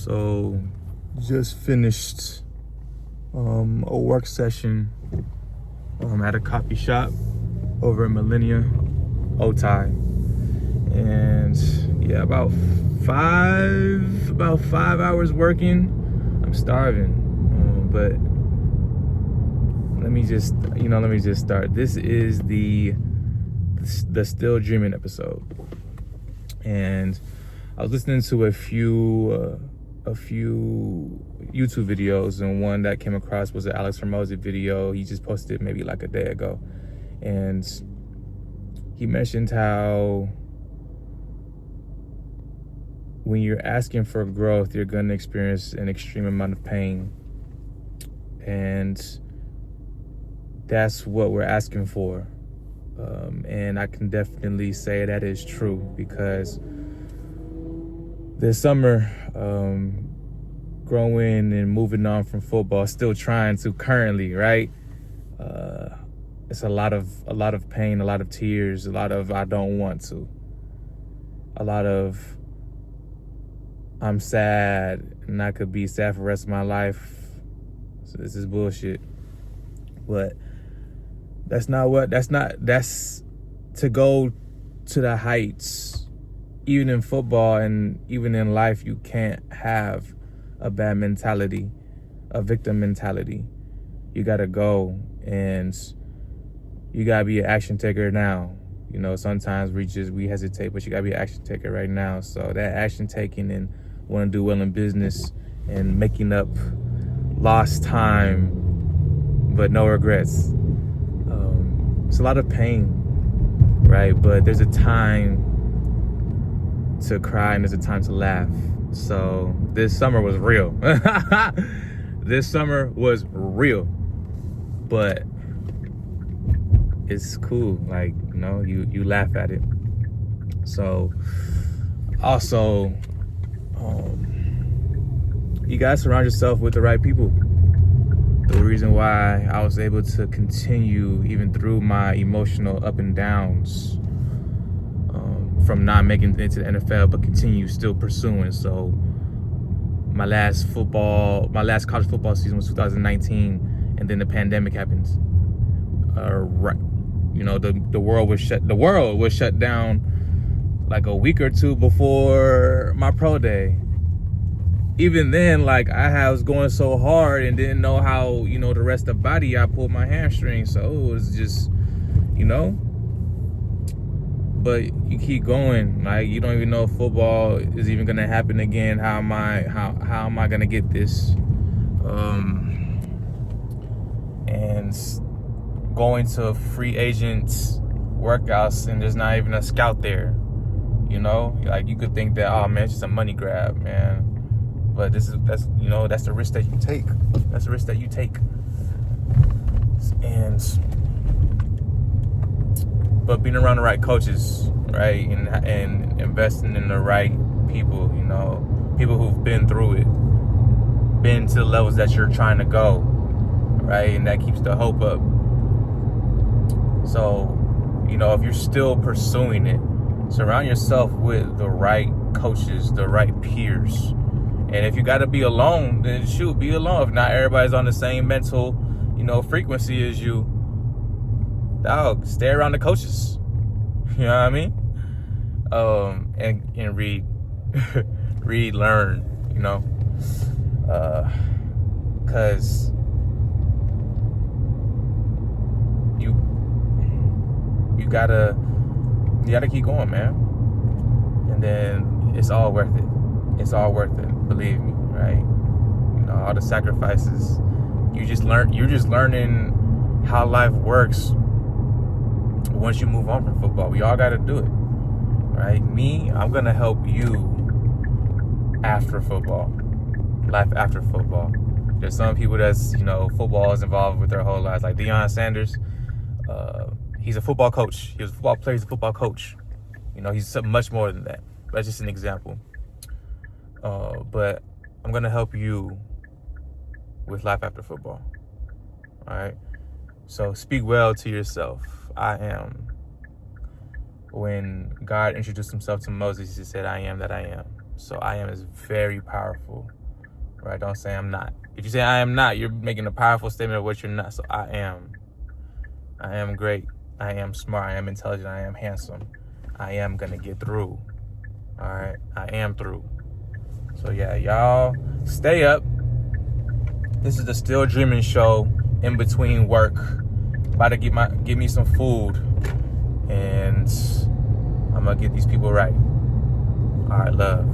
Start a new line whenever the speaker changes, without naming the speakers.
So just finished a work session at a coffee shop over in Millennia, Otay. And yeah, about 5 hours working. I'm starving. But let me just start. This is the Still Dreaming episode. And I was listening to a few YouTube videos, and one that came across was an Alex Hormozi video. He just posted maybe like a day ago, and he mentioned how when you're asking for growth, you're going to experience an extreme amount of pain, and that's what we're asking for. And I can definitely say that is true, because this summer, growing and moving on from football, still trying to currently, right? It's a lot of pain, a lot of tears, a lot of I don't want to, a lot of I'm sad and I could be sad for the rest of my life. So this is bullshit. But that's to go to the heights. Even in football and even in life, you can't have a bad mentality, a victim mentality. You gotta go, and you gotta be an action taker now. You know, sometimes we hesitate, but you gotta be an action taker right now. So that action taking and want to do well in business and making up lost time, but no regrets. It's a lot of pain, right? But there's a time to cry and there's a time to laugh. So this summer was real. This summer was real, but it's cool. Like, you know, you laugh at it. So also, you gotta surround yourself with the right people. The reason why I was able to continue even through my emotional up and downs, from not making it to the NFL, but continue still pursuing. So my last college football season was 2019, and then the pandemic happened. You know, the world was shut down like a week or two before my pro day. Even then, like, I was going so hard and didn't know how, you know, the rest of the body, I pulled my hamstring. So it was just, you know, but you keep going. Like, you don't even know if football is even going to happen again. How am I going to get this? And going to free agents workouts and there's not even a scout there, you know? Like, you could think that, oh man, it's just a money grab, man. But that's the risk that you take. That's the risk that you take. But being around the right coaches, right, and investing in the right people, you know, people who've been through it, been to the levels that you're trying to go, right, and that keeps the hope up. So, you know, if you're still pursuing it, surround yourself with the right coaches, the right peers. And if you got to be alone, then shoot, be alone. If not everybody's on the same mental, you know, frequency as you, dog, stay around the coaches. You know what I mean? And read, learn, you know, cause you gotta keep going, man. And then it's all worth it. It's all worth it, believe me, right? You know, all the sacrifices. You're just learning how life works once you move on from football. We all got to do it, right? Me, I'm going to help you after football, life after football. There's some people that's, you know, football is involved with their whole lives, like Deion Sanders. He's a football coach. He was a football player. He's a football coach. You know, he's something much more than that. That's just an example. But I'm going to help you with life after football. All right? So speak well to yourself. I am. When God introduced himself to Moses, he said, I am that I am. So I am is very powerful, right? Don't say I'm not. If you say I am not, you're making a powerful statement of what you're not. So I am. I am great. I am smart. I am intelligent. I am handsome. I am going to get through. All right? I am through. So yeah, y'all stay up. This is the Still Dreaming show in between work. About to get me some food. And I'm going to get these people right. All right, love.